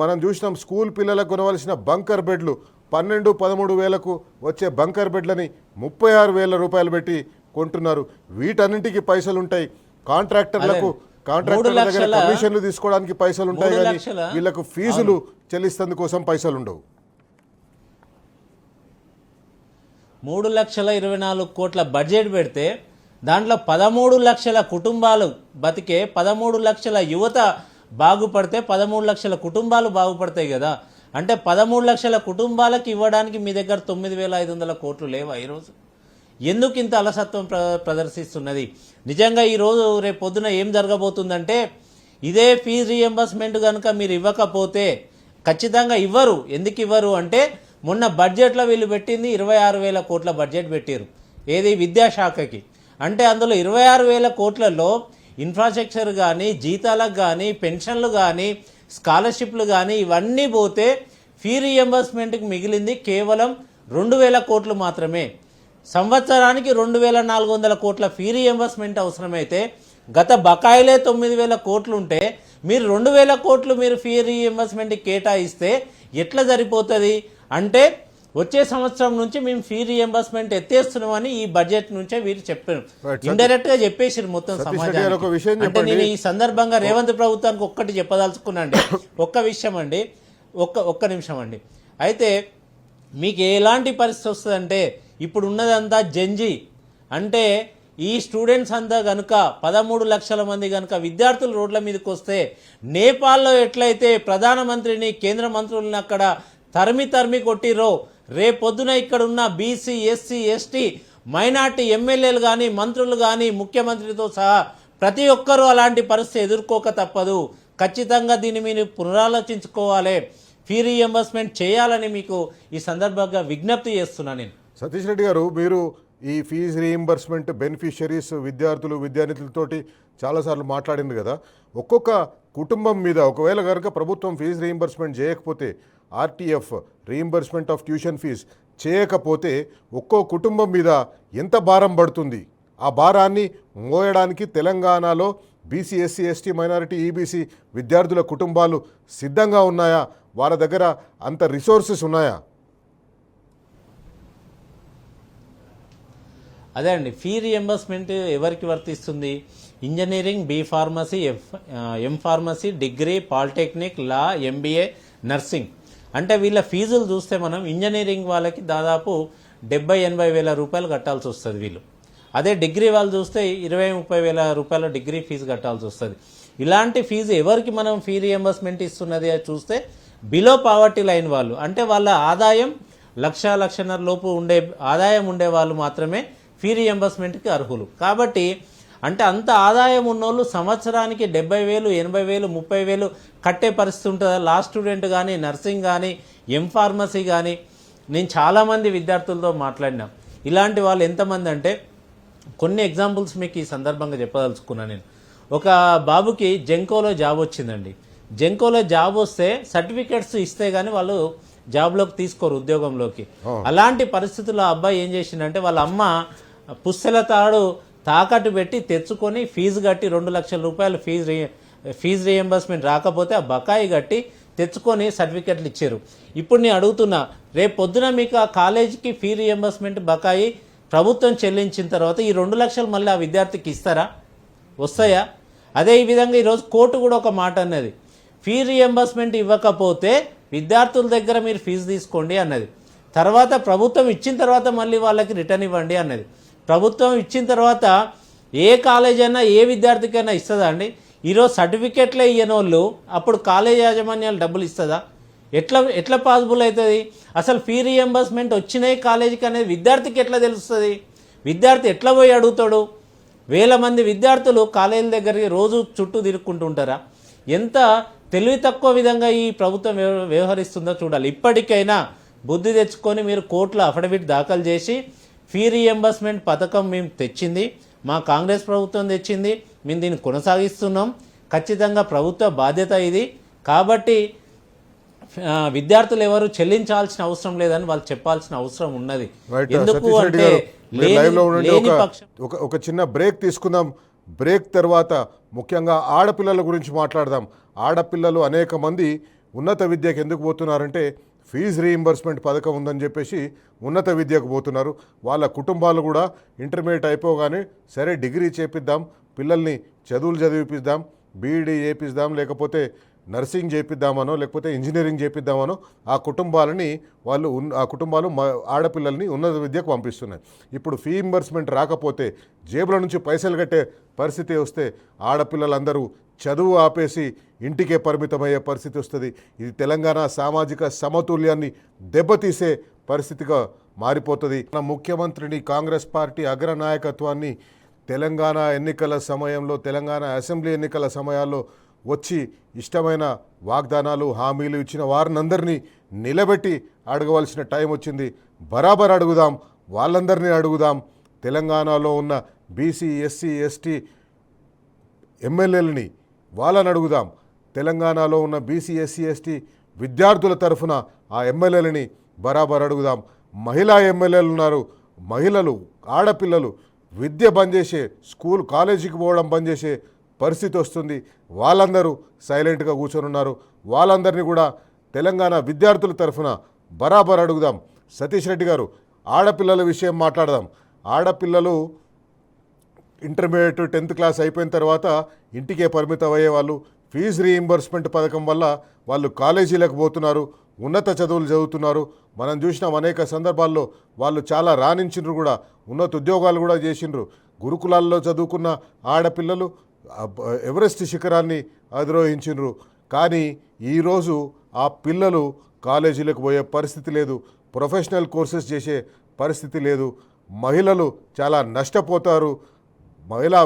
మనం చూసినాం, స్కూల్ పిల్లలకు కొనవలసిన బంకర్ బెడ్లు 12-13 వేలకు వచ్చే బంకర్ బెడ్లని 36,000 రూపాయలు పెట్టి కొంటున్నారు. వీటన్నింటికి పైసలు ఉంటాయి. కాంట్రాక్టర్ల దగ్గర కమిషన్లు తీసుకోవడానికి పైసలు ఉంటాయి, కానీ వీళ్ళకు ఫీజులు చెల్లిస్తందుకోసం పైసలు ఉండవు. 3,24,00,000 కోట్ల బడ్జెట్ పెడితే దాంట్లో 13 లక్షల కుటుంబాలు బతికే, 13 లక్షల యువత బాగుపడితే 13 లక్షల కుటుంబాలు బాగుపడతాయి కదా. అంటే 13 లక్షల కుటుంబాలకు ఇవ్వడానికి మీ దగ్గర 9,500 కోట్లు లేవా? ఈరోజు ఎందుకు ఇంత అలసత్వం ప్రదర్శిస్తున్నది? నిజంగా ఈరోజు రేపు పొద్దున ఏం జరగబోతుందంటే, ఇదే ఫీజు రీఎంబర్స్మెంట్ కనుక మీరు ఇవ్వకపోతే ఖచ్చితంగా ఇవ్వరు. ఎందుకు ఇవ్వరు అంటే, మొన్న బడ్జెట్లో వీళ్ళు పెట్టింది 26,000 కోట్ల బడ్జెట్ పెట్టారు. ఏది? విద్యాశాఖకి. అంటే అందులో 26,000 కోట్లలో ఇన్ఫ్రాస్ట్రక్చర్ కానీ, జీతాలకు కానీ, పెన్షన్లు కానీ, స్కాలర్షిప్లు కానీ ఇవన్నీ పోతే ఫీ రీఎంబర్స్మెంట్కి మిగిలింది కేవలం 2,000 కోట్లు మాత్రమే. సంవత్సరానికి 2,400 కోట్ల ఫీ రీఎంబర్స్మెంట్ అవసరమైతే గత బకాయిలే 9,000 కోట్లు ఉంటే మీరు 2,000 కోట్లు మీరు ఫీ రీఎంబర్స్మెంట్కి కేటాయిస్తే ఎట్లా సరిపోతుంది? అంటే వచ్చే సంవత్సరం నుంచి మేము ఫీ రీఎంబర్స్మెంట్ ఎత్తేస్తున్నామని ఈ బడ్జెట్ నుంచే వీరు చెప్పారు. ఇండైరెక్ట్ గా చెప్పేసారు మొత్తం సమాజానికి. అంటే నేను ఈ సందర్భంగా రేవంత్ ప్రభుత్వానికి ఒక్కటి చెప్పదలుచుకున్నాండి. ఒక్క విషయం అండి, ఒక్క నిమిషం అండి. అయితే మీకు ఎలాంటి పరిస్థితి వస్తుందంటే, ఇప్పుడు ఉన్నదంతా జంజీ. అంటే ఈ స్టూడెంట్స్ అంతా కనుక 13 లక్షల మంది కనుక విద్యార్థులు రోడ్ల మీదకి వస్తే, నేపాల్లో ఎట్లయితే ప్రధానమంత్రిని, కేంద్ర మంత్రులను అక్కడ తరిమి కొట్టిరో, రేపొద్దున ఇక్కడ ఉన్న బీసీ, ఎస్సీ, ఎస్టీ, మైనార్టీ ఎమ్మెల్యేలు కానీ, మంత్రులు కానీ, ముఖ్యమంత్రితో సహా ప్రతి ఒక్కరూ అలాంటి పరిస్థితి ఎదుర్కోక తప్పదు. ఖచ్చితంగా దీన్ని మీరు పునరాలోచించుకోవాలి, ఫీ రీఎంబర్స్మెంట్ చేయాలని మీకు ఈ సందర్భంగా విజ్ఞప్తి చేస్తున్నాను నేను. సతీష్ రెడ్డి గారు, మీరు ఈ ఫీజు రీయింబర్స్మెంట్ బెనిఫిషరీస్ విద్యార్థులు విద్యార్థులతోటి చాలాసార్లు మాట్లాడింది కదా. ఒక్కొక్క కుటుంబం మీద ఒకవేళ కనుక ప్రభుత్వం ఫీజు రీయింబర్స్మెంట్ చేయకపోతే, RTF reimbursement of tuition fee చేయకపోతే ఒక్కో కుటుంబం మీద ఎంత భారం పడుతుంది? ఆ భారాన్ని మోయడానికి తెలంగాణలో BC, SC, ST, minority, EBC విద్యార్థుల కుటుంబాలు సిద్ధంగా ఉన్నాయా? వాళ్ళ దగ్గర అంత రిసోర్సెస్ ఉన్నాయా? అదే అండి, ఫీ రియంబర్స్మెంట్ ఎవరికి వర్తిస్తుంది? Engineering, B pharmacy, M pharmacy, degree, polytechnic, law, MBA, nursing. అంటే వీళ్ళ ఫీజులు చూస్తే మనం ఇంజనీరింగ్ వాళ్ళకి దాదాపు 70-80 వేల రూపాయలు కట్టాల్సి వస్తుంది వీళ్ళు. అదే డిగ్రీ వాళ్ళు చూస్తే 20-30 వేల రూపాయల డిగ్రీ ఫీజు కట్టాల్సి వస్తుంది. ఇలాంటి ఫీజు ఎవరికి మనం ఫీ రియంబర్స్మెంట్ ఇస్తున్నది చూస్తే బిలో పావర్టీ లైన్ వాళ్ళు, అంటే వాళ్ళ ఆదాయం 1,00,000-1,50,000 లోపు ఉండే ఆదాయం ఉండే వాళ్ళు మాత్రమే ఫీ రియంబర్స్మెంట్కి అర్హులు. కాబట్టి అంటే అంత ఆదాయం ఉన్నోళ్ళు సంవత్సరానికి 70,000, 80,000, 30,000 కట్టే పరిస్థితి ఉంటుందా? లా స్టూడెంట్ కానీ, నర్సింగ్ కానీ, ఎం ఫార్మసీ కానీ. నేను చాలామంది విద్యార్థులతో మాట్లాడినా. ఇలాంటి వాళ్ళు ఎంతమంది అంటే, కొన్ని ఎగ్జాంపుల్స్ మీకు ఈ సందర్భంగా చెప్పదలుచుకున్నాను నేను. ఒక బాబుకి జెంకోలో జాబ్ వచ్చిందండి. జెంకోలో జాబ్ వస్తే సర్టిఫికెట్స్ ఇస్తే కానీ వాళ్ళు జాబ్లోకి తీసుకోరు, ఉద్యోగంలోకి. అలాంటి పరిస్థితుల్లో అబ్బాయి ఏం చేసిందంటే, వాళ్ళ అమ్మ పుస్తెల తాడు తాకట్టు పెట్టి తెచ్చుకొని ఫీజు కట్టి 2 లక్షల రూపాయలు ఫీజు రీఎంబర్స్మెంట్ రాకపోతే ఆ బకాయి కట్టి తెచ్చుకొని సర్టిఫికెట్లు ఇచ్చారు. ఇప్పుడు నేను అడుగుతున్నా, రేపు పొద్దున మీకు ఆ కాలేజీకి ఫీ రీఎంబర్స్మెంట్ బకాయి ప్రభుత్వం చెల్లించిన తర్వాత ఈ 2 లక్షలు మళ్ళీ ఆ విద్యార్థికి ఇస్తారా? వస్తాయా? అదే ఈ విధంగా ఈరోజు కోర్టు కూడా ఒక మాట అన్నది, ఫీ రియంబర్స్మెంట్ ఇవ్వకపోతే విద్యార్థుల దగ్గర మీరు ఫీజు తీసుకోండి అన్నది. తర్వాత ప్రభుత్వం ఇచ్చిన తర్వాత మళ్ళీ వాళ్ళకి రిటర్న్ ఇవ్వండి అన్నది. ప్రభుత్వం ఇచ్చిన తర్వాత ఏ కాలేజ్ అయినా ఏ విద్యార్థికైనా ఇస్తుందా అండి? ఈరోజు సర్టిఫికెట్లే ఇయ్యని వాళ్ళు అప్పుడు కాలేజ్ యాజమాన్యాలు డబ్బులు ఇస్తుందా? ఎట్లా పాసిబుల్ అవుతుంది? అసలు ఫీ రియంబర్స్మెంట్ వచ్చినాయి కాలేజీకి అనేది విద్యార్థికి ఎట్లా తెలుస్తుంది? విద్యార్థి ఎట్లా పోయి అడుగుతాడు? వేల మంది విద్యార్థులు కాలేజీల దగ్గరికి రోజు చుట్టూ తిరుక్కుంటూ ఉంటారా? ఎంత తెలివి తక్కువ విధంగా ఈ ప్రభుత్వం వ్యవహరిస్తుందో చూడాలి. ఇప్పటికైనా బుద్ధి తెచ్చుకొని మీరు కోర్టులో అఫిడవిట్ దాఖలు చేసి ఫీ రియంబర్స్మెంట్ పథకం మేము తెచ్చింది, మా కాంగ్రెస్ ప్రభుత్వం తెచ్చింది, మేము దీన్ని కొనసాగిస్తున్నాం, ఖచ్చితంగా ప్రభుత్వ బాధ్యత ఇది, కాబట్టి విద్యార్థులు ఎవరు చెల్లించాల్సిన అవసరం లేదని వాళ్ళు చెప్పాల్సిన అవసరం ఉన్నది. ఎందుకు అంటే ఒక చిన్న బ్రేక్ తీసుకుందాం. బ్రేక్ తర్వాత ముఖ్యంగా ఆడపిల్లల గురించి మాట్లాడదాం. ఆడపిల్లలు అనేక మంది ఉన్నత విద్యకు ఎందుకు పోతున్నారంటే ఫీజు రీయింబర్స్మెంట్ పథకం ఉందని చెప్పేసి ఉన్నత విద్యకు పోతున్నారు. వాళ్ళ కుటుంబాలు కూడా ఇంటర్మీడియట్ అయిపోగానే సరే డిగ్రీ చేపిద్దాం, పిల్లల్ని చదువులు చదివిపిద్దాం, బీఈడీ చేపిద్దాం, లేకపోతే నర్సింగ్ చేపిద్దామనో లేకపోతే ఇంజనీరింగ్ చేపిద్దామనో ఆ కుటుంబాలు ఆడపిల్లల్ని ఉన్నత విద్యకు పంపిస్తున్నాయి. ఇప్పుడు ఫీ రింబర్స్మెంట్ రాకపోతే జేబుల నుంచి పైసలు కట్టే పరిస్థితి వస్తే ఆడపిల్లలందరూ చదువు ఆపేసి ఇంటికే పరిమితమయ్యే పరిస్థితి వస్తుంది. ఇది తెలంగాణ సామాజిక సమతుల్యాన్ని దెబ్బతీసే పరిస్థితిగా మారిపోతుంది. మన ముఖ్యమంత్రిని కాంగ్రెస్ పార్టీ అగ్రనాయకత్వాన్ని తెలంగాణ ఎన్నికల సమయంలో, తెలంగాణ అసెంబ్లీ ఎన్నికల సమయాల్లో వచ్చి ఇష్టమైన వాగ్దానాలు హామీలు ఇచ్చిన వారినందరినీ నిలబెట్టి అడగవలసిన టైం వచ్చింది. బరాబర్ అడుగుదాం, వాళ్ళందరినీ అడుగుదాం. తెలంగాణలో ఉన్న బీసీ, ఎస్సీ, ఎస్టీ ఎమ్మెల్యేలని వాళ్ళని అడుగుదాం. తెలంగాణలో ఉన్న బీసీ, ఎస్సీ, ఎస్టీ విద్యార్థుల తరఫున ఆ ఎమ్మెల్యేలని బరాబర్ అడుగుదాం. మహిళా ఎమ్మెల్యేలు ఉన్నారు. మహిళలు, ఆడపిల్లలు విద్య బంద్ చేసే, స్కూల్ కాలేజీకి పోవడం బంద్ చేసే పరిస్థితి వస్తుంది. వాళ్ళందరూ సైలెంట్గా కూర్చొని ఉన్నారు. వాళ్ళందరినీ కూడా తెలంగాణ విద్యార్థుల తరఫున బరాబర్ అడుగుదాం. సతీష్ రెడ్డి గారు, ఆడపిల్లల విషయం మాట్లాడదాం. ఆడపిల్లలు ఇంటర్మీడియట్ 10th క్లాస్ అయిపోయిన తర్వాత ఇంటికే పరిమితం అయ్యేవాళ్ళు. ఫీజు రీయింబర్స్మెంట్ పథకం వల్ల వాళ్ళు కాలేజీలకు పోతున్నారు, ఉన్నత చదువులు చదువుతున్నారు. మనం చూసినాం అనేక సందర్భాల్లో వాళ్ళు చాలా రాణించిండ్రు కూడా, ఉన్నత ఉద్యోగాలు కూడా చేసిండ్రు. గురుకులాల్లో చదువుకున్న ఆడపిల్లలు ఎవరెస్ట్ శిఖరాన్ని అధిరోహించిండ్రు. కానీ ఈరోజు ఆ పిల్లలు కాలేజీలకు పోయే పరిస్థితి లేదు, ప్రొఫెషనల్ కోర్సెస్ చేసే పరిస్థితి లేదు. మహిళలు చాలా నష్టపోతారు, మహిళా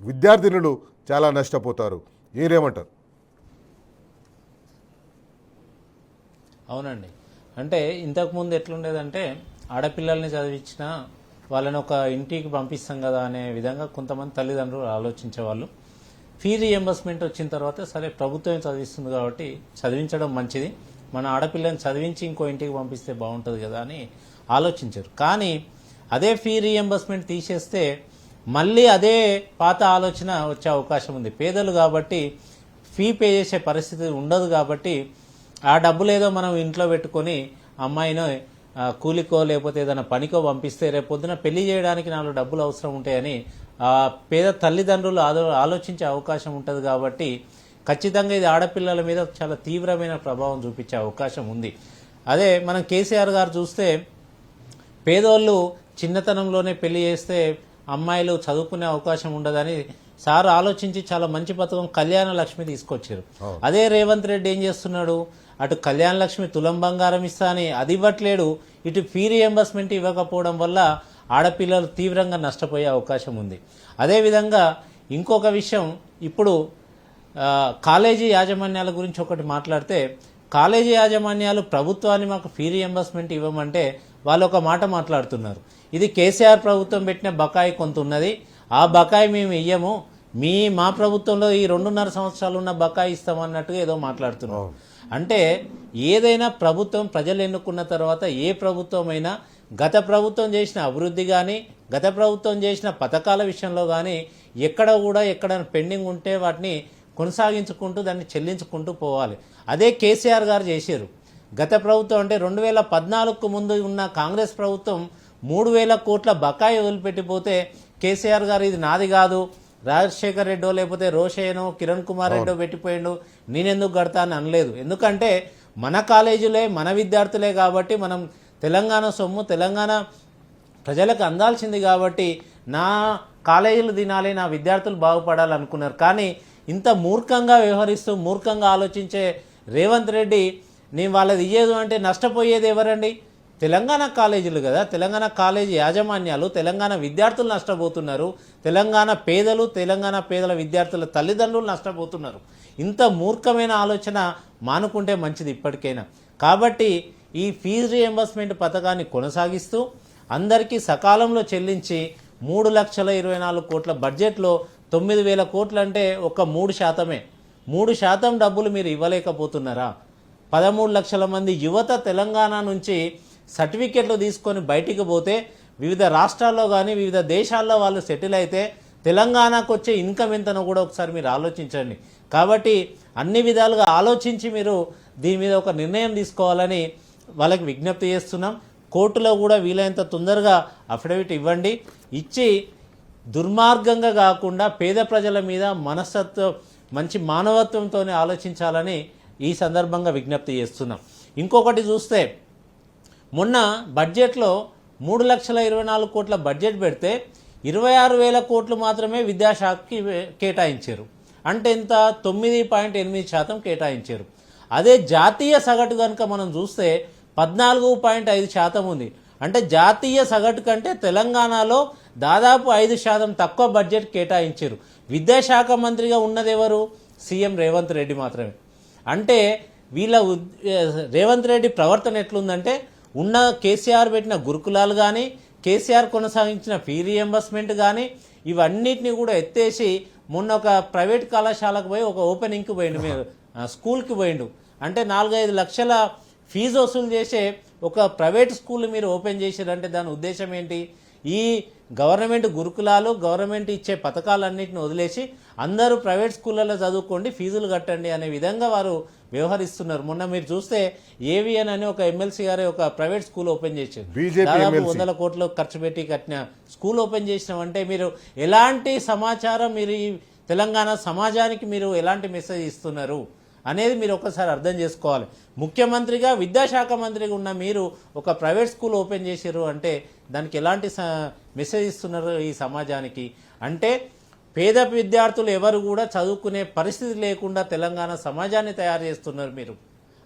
విద్యార్థినులు చాలా నష్టపోతారు. మీరేమంటారు? అవునండి, అంటే ఇంతకుముందు ఎట్లుండేదంటే ఆడపిల్లల్ని చదివించిన వాళ్ళని ఒక ఇంటికి పంపిస్తాం కదా అనే విధంగా కొంతమంది తల్లిదండ్రులు ఆలోచించేవాళ్ళు. ఫీ రియంబర్స్మెంట్ వచ్చిన తర్వాత సరే ప్రభుత్వమే చదివిస్తుంది కాబట్టి చదివించడం మంచిది, మన ఆడపిల్లని చదివించి ఇంకో ఇంటికి పంపిస్తే బాగుంటుంది కదా అని ఆలోచించారు. కానీ అదే ఫీ రియంబర్స్మెంట్ తీసేస్తే మళ్ళీ అదే పాత ఆలోచన వచ్చే అవకాశం ఉంది. పేదలు కాబట్టి ఫీ పే చేసే పరిస్థితి ఉండదు కాబట్టి ఆ డబ్బులు ఏదో మనం ఇంట్లో పెట్టుకొని అమ్మాయినో కూలికో లేకపోతే ఏదైనా పనికో పంపిస్తే రేపొద్దున పెళ్లి చేయడానికి 4 డబ్బులు అవసరం ఉంటాయని పేద తల్లిదండ్రులు ఆలోచించే అవకాశం ఉంటుంది. కాబట్టి ఖచ్చితంగా ఇది ఆడపిల్లల మీద చాలా తీవ్రమైన ప్రభావం చూపించే అవకాశం ఉంది. అదే మనం కేసీఆర్ గారు చూస్తే పేదోళ్ళు చిన్నతనంలోనే పెళ్లి చేస్తే అమ్మాయిలు చదువుకునే అవకాశం ఉండదని సార్ ఆలోచించి చాలా మంచి పథకం కళ్యాణ లక్ష్మి తీసుకొచ్చారు. అదే రేవంత్ రెడ్డి ఏం చేస్తున్నాడు, అటు కళ్యాణ లక్ష్మి తులం బంగారం ఇస్తా అని అది ఇవ్వట్లేడు, ఇటు ఫీ రియంబర్స్మెంట్ ఇవ్వకపోవడం వల్ల ఆడపిల్లలు తీవ్రంగా నష్టపోయే అవకాశం ఉంది. అదేవిధంగా ఇంకొక విషయం, ఇప్పుడు కాలేజీ యాజమాన్యాల గురించి ఒకటి మాట్లాడితే, కాలేజీ యాజమాన్యాలు ప్రభుత్వాన్ని మాకు ఫీ రియంబర్స్మెంట్ ఇవ్వమంటే వాళ్ళు ఒక మాట మాట్లాడుతున్నారు, ఇది కేసీఆర్ ప్రభుత్వం పెట్టిన బకాయి కొంత ఉన్నది, ఆ బకాయి మేము ఇయ్యము, మా ప్రభుత్వంలో ఈ 2.5 సంవత్సరాలు ఉన్న బకాయి ఇస్తామన్నట్టుగా ఏదో మాట్లాడుతున్నాం. అంటే ఏదైనా ప్రభుత్వం ప్రజలు ఎన్నుకున్న తర్వాత ఏ ప్రభుత్వం అయినా గత ప్రభుత్వం చేసిన అభివృద్ధి కానీ గత ప్రభుత్వం చేసిన పథకాల విషయంలో కానీ ఎక్కడ పెండింగ్ ఉంటే వాటిని కొనసాగించుకుంటూ దాన్ని చెల్లించుకుంటూ పోవాలి. అదే కేసీఆర్ గారు చేశారు. గత ప్రభుత్వం అంటే 2014కు ముందు ఉన్న కాంగ్రెస్ ప్రభుత్వం 3,000 కోట్ల బకాయి వదిలిపెట్టిపోతే కేసీఆర్ గారు ఇది నాది కాదు, రాజశేఖర్ రెడ్డో లేకపోతే రోషయ్యనో కిరణ్ కుమార్ రెడ్డో పెట్టిపోయిండు, నేనెందుకు కడతా అని అనలేదు. ఎందుకంటే మన కాలేజీలే మన విద్యార్థులే కాబట్టి, మనం తెలంగాణ సొమ్ము తెలంగాణ ప్రజలకు అందాల్సింది కాబట్టి నా కాలేజీలు తినాలి, నా విద్యార్థులు బాగుపడాలనుకున్నారు. కానీ ఇంత మూర్ఖంగా వ్యవహరిస్తూ మూర్ఖంగా ఆలోచించే రేవంత్ రెడ్డి నేను వాళ్ళది ఇయ్యేది అంటే నష్టపోయేది ఎవరండి? తెలంగాణ కాలేజీలు కదా, తెలంగాణ కాలేజీ యాజమాన్యాలు, తెలంగాణ విద్యార్థులు నష్టపోతున్నారు, తెలంగాణ పేదలు, తెలంగాణ పేదల విద్యార్థుల తల్లిదండ్రులు నష్టపోతున్నారు. ఇంత మూర్ఖమైన ఆలోచన మానుకుంటే మంచిది ఇప్పటికైనా. కాబట్టి ఈ ఫీజు రియంబర్స్మెంట్ పథకాన్ని కొనసాగిస్తూ అందరికీ సకాలంలో చెల్లించి 3,24,00,000 కోట్ల బడ్జెట్లో 9,000 కోట్లు అంటే ఒక 3%. 3% డబ్బులు మీరు ఇవ్వలేకపోతున్నారా? 13 లక్షల మంది యువత తెలంగాణ నుంచి సర్టిఫికెట్లు తీసుకొని బయటికి పోతే వివిధ రాష్ట్రాల్లో కానీ వివిధ దేశాల్లో వాళ్ళు సెటిల్ అయితే తెలంగాణకు వచ్చే ఇన్కమ్ ఎంతనో కూడా ఒకసారి మీరు ఆలోచించండి. కాబట్టి అన్ని విధాలుగా ఆలోచించి మీరు దీని మీద ఒక నిర్ణయం తీసుకోవాలని వాళ్ళకి విజ్ఞప్తి చేస్తున్నాం. కోర్టులో కూడా వీలైనంత తొందరగా అఫిడవిట్ ఇవ్వండి. ఇచ్చి దుర్మార్గంగా కాకుండా పేద ప్రజల మీద మనస్తత్వం మంచి మానవత్వంతోనే ఆలోచించాలని ఈ సందర్భంగా విజ్ఞప్తి చేస్తున్నాం. ఇంకొకటి చూస్తే మొన్న బడ్జెట్లో 3,24,00,000 కోట్ల బడ్జెట్ పెడితే 26,000 కోట్లు మాత్రమే విద్యాశాఖకి కేటాయించారు. అంటే ఎంత? 9.8% కేటాయించారు. అదే జాతీయ సగటు కనుక మనం చూస్తే 14.5% ఉంది. అంటే జాతీయ సగటు కంటే తెలంగాణలో దాదాపు 5% తక్కువ బడ్జెట్ కేటాయించారు. విద్యాశాఖ మంత్రిగా ఉన్నది ఎవరు? సీఎం రేవంత్ రెడ్డి మాత్రమే. అంటే వీళ్ళ రేవంత్ రెడ్డి ప్రవర్తన ఎట్లుందంటే ఉన్న కేసీఆర్ పెట్టిన గురుకులాలు కానీ కేసీఆర్ కొనసాగించిన ఫీ రియంబర్స్మెంట్ కానీ ఇవన్నిటిని కూడా ఎత్తేసి మొన్న ఒక ప్రైవేట్ కళాశాలకు పోయి ఒక ఓపెనింగ్కి పోయిండు, మీరు స్కూల్కి పోయిండు. అంటే 4-5 లక్షల ఫీజు వసూలు చేసే ఒక ప్రైవేట్ స్కూల్ మీరు ఓపెన్ చేశారంటే దాని ఉద్దేశం ఏంటి? ఈ గవర్నమెంట్ గురుకులాలు గవర్నమెంట్ ఇచ్చే పథకాలన్నింటిని వదిలేసి అందరూ ప్రైవేట్ స్కూళ్ళలో చదువుకోండి, ఫీజులు కట్టండి అనే విధంగా వారు వ్యవహరిస్తున్నారు. మొన్న మీరు చూస్తే ఏవిఎన్ అని ఒక ఎమ్మెల్సీ గారే ఒక ప్రైవేట్ స్కూల్ ఓపెన్ చేశారు. దాదాపు 100 కోట్లు ఖర్చు పెట్టి కట్టిన స్కూల్ ఓపెన్ చేసినామంటే మీరు ఎలాంటి సమాచారం, మీరు ఈ తెలంగాణ సమాజానికి మీరు ఎలాంటి మెసేజ్ ఇస్తున్నారు అనేది మీరు ఒకసారి అర్థం చేసుకోవాలి. ముఖ్యమంత్రిగా విద్యాశాఖ మంత్రిగా ఉన్న మీరు ఒక ప్రైవేట్ స్కూల్ ఓపెన్ చేశారు అంటే దానికి ఎలాంటి మెసేజ్ ఇస్తున్నారు ఈ సమాజానికి? అంటే పేద విద్యార్థులు ఎవరు కూడా చదువుకునే పరిస్థితి లేకుండా తెలంగాణ సమాజాన్ని తయారు చేస్తున్నారు మీరు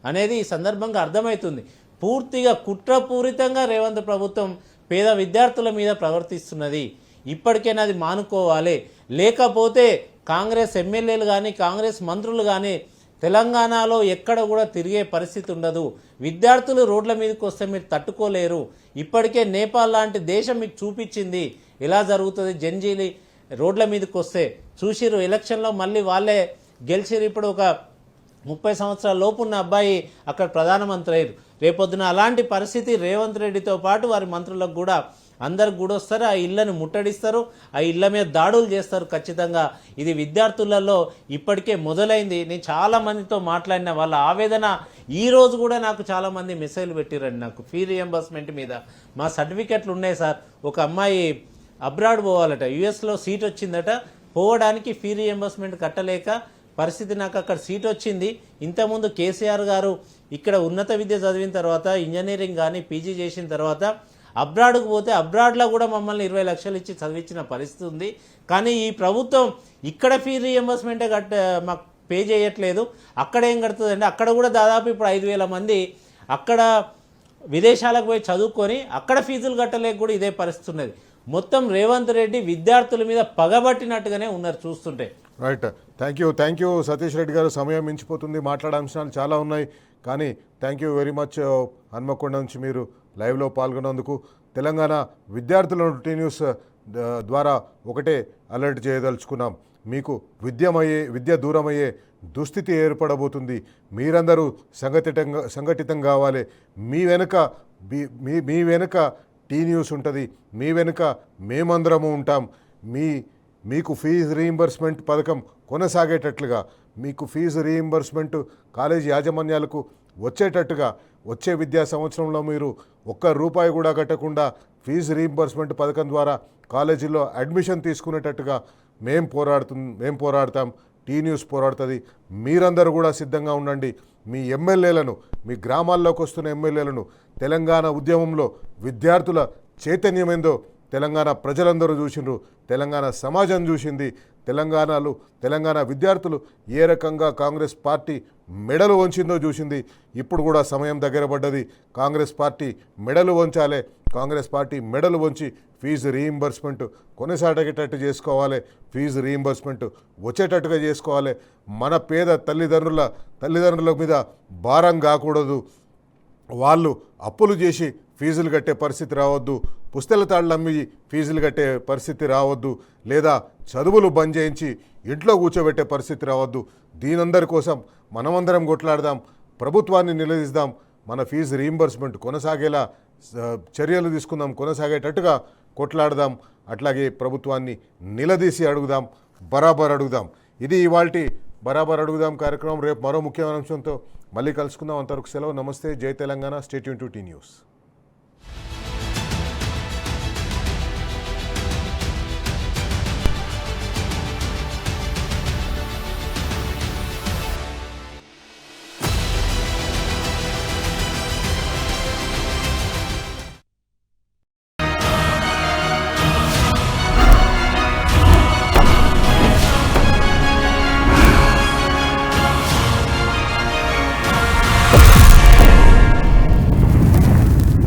అనేది ఈ సందర్భంగా అర్థమవుతుంది. పూర్తిగా కుట్రపూరితంగా రేవంత్ ప్రభుత్వం పేద విద్యార్థుల మీద ప్రవర్తిస్తున్నది. ఇప్పటికైనా అది మానుకోవాలి. లేకపోతే కాంగ్రెస్ ఎమ్మెల్యేలు కానీ కాంగ్రెస్ మంత్రులు కానీ తెలంగాణలో ఎక్కడ కూడా తిరిగే పరిస్థితి ఉండదు. విద్యార్థులు రోడ్ల మీదకి వస్తే మీరు తట్టుకోలేరు. ఇప్పటికే నేపాల్ లాంటి దేశం మీకు చూపించింది ఎలా జరుగుతుంది. జంజీలి రోడ్ల మీదకి వస్తే చూసిరు. ఎలక్షన్లో మళ్ళీ వాళ్ళే గెలిచిరు. ఇప్పుడు ఒక 30 సంవత్సరాల లోపు ఉన్న అబ్బాయి అక్కడ ప్రధానమంత్రి అయ్యారు. రేపొద్దున అలాంటి పరిస్థితి రేవంత్ రెడ్డితో పాటు వారి మంత్రులకు కూడా అందరికి కూడా వస్తారు. ఆ ఇళ్లను ముట్టడిస్తారు, ఆ ఇళ్ల మీద దాడులు చేస్తారు ఖచ్చితంగా. ఇది విద్యార్థులలో ఇప్పటికే మొదలైంది. నేను చాలామందితో మాట్లాడిన వాళ్ళ ఆవేదన ఈ రోజు కూడా నాకు చాలామంది మెసేజ్లు పెట్టిరండి నాకు ఫీ రియంబర్స్మెంట్ మీద. మా సర్టిఫికెట్లు ఉన్నాయి సార్, ఒక అమ్మాయి అబ్రాడ్ పోవాలట, యుఎస్లో సీట్ వచ్చిందట, పోవడానికి ఫీ రియంబర్స్మెంట్ కట్టలేక పరిస్థితి నాకు అక్కడ సీట్ వచ్చింది. ఇంతకుముందు కేసీఆర్ గారు ఇక్కడ ఉన్నత విద్య చదివిన తర్వాత ఇంజనీరింగ్ కానీ పీజీ చేసిన తర్వాత అబ్రాడ్కు పోతే అబ్రాడ్లో కూడా మమ్మల్ని 20 లక్షలు ఇచ్చి చదివించిన పరిస్థితి ఉంది. కానీ ఈ ప్రభుత్వం ఇక్కడ ఫీ రియంబర్స్మెంటే మాకు పే చేయట్లేదు. అక్కడ ఏం కడుతుందండి? అక్కడ కూడా దాదాపు ఇప్పుడు 5,000 మంది అక్కడ విదేశాలకు పోయి చదువుకొని అక్కడ ఫీజులు కట్టలేక కూడా ఇదే పరిస్థితి ఉన్నది. మొత్తం రేవంత్ రెడ్డి విద్యార్థుల మీద పగబట్టినట్టుగానే ఉన్నారు చూస్తుంటే. Right, thank you Satish Reddy గారు. సమయం మించిపోతుంది, మాట్లాడే అంశాలు చాలా ఉన్నాయి. కానీ thank you very much. Hanamkonda నుంచి మీరు లైవ్లో పాల్గొన్నందుకు. తెలంగాణ విద్యార్థులను టీ న్యూస్ ద్వారా ఒకటే అలర్ట్ చేయదలుచుకున్నాం. మీకు విద్య దూరమయ్యే దుస్థితి ఏర్పడబోతుంది. మీరందరూ సంఘటితం కావాలి. మీ వెనుక టీ న్యూస్ ఉంటుంది, మీ వెనుక మేమందరము ఉంటాం. మీకు ఫీజు రీయింబర్స్మెంట్ పథకం కొనసాగేటట్లుగా, మీకు ఫీజు రీయింబర్స్మెంట్ కాలేజీ యాజమాన్యాలకు వచ్చేటట్టుగా వచ్చే విద్యా సంవత్సరంలో మీరు ఒక్క రూపాయి కూడా కట్టకుండా ఫీజు రీయింబర్స్మెంట్ పథకం ద్వారా కాలేజీలో అడ్మిషన్ తీసుకునేటట్టుగా మేం పోరాడతాం. టీ న్యూస్ పోరాడుతుంది. మీరందరూ కూడా సిద్ధంగా ఉండండి. మీ ఎమ్మెల్యేలను, మీ గ్రామాల్లోకి వస్తున్న ఎమ్మెల్యేలను, తెలంగాణ ఉద్యమంలో విద్యార్థుల చైతన్యం ఏందో తెలంగాణ ప్రజలందరూ చూసిండ్రు, తెలంగాణ సమాజం చూసింది. తెలంగాణ విద్యార్థులు ఏ రకంగా కాంగ్రెస్ పార్టీ మెడలు వంచిందో చూసింది. ఇప్పుడు కూడా సమయం దగ్గర పడ్డది. కాంగ్రెస్ పార్టీ మెడలు వంచాలి. కాంగ్రెస్ పార్టీ మెడలు వంచి ఫీజు రీయింబర్స్మెంట్ కొనసాగేటట్టు చేసుకోవాలి. ఫీజు రీయింబర్స్మెంట్ వచ్చేటట్టుగా చేసుకోవాలి. మన పేద తల్లిదండ్రుల మీద భారం కాకూడదు. వాళ్ళు అప్పులు చేసి ఫీజులు కట్టే పరిస్థితి రావద్దు. పుస్తల తాళ్ళు అమ్మి ఫీజులు కట్టే పరిస్థితి రావద్దు. లేదా చదువులు బంద్ చేయించి ఇంట్లో కూర్చోబెట్టే పరిస్థితి రావద్దు. దీనందరి కోసం మనమందరం కొట్లాడదాం. ప్రభుత్వాన్ని నిలదీద్దాం. మన ఫీజు రీయింబర్స్మెంట్ కొనసాగేలా చర్యలు తీసుకుందాం. కొనసాగేటట్టుగా కొట్లాడదాం. అట్లాగే ప్రభుత్వాన్ని నిలదీసి అడుగుదాం. బరాబర్ అడుగుదాం. ఇది ఇవాల్టి బరాబర్ అడుగుదాం కార్యక్రమం. రేపు మరో ముఖ్యమైన అంశంతో మళ్ళీ కలుసుకుందాం. అంతవరకు సెలవు. నమస్తే. జై Telangana. Stay tune to T news.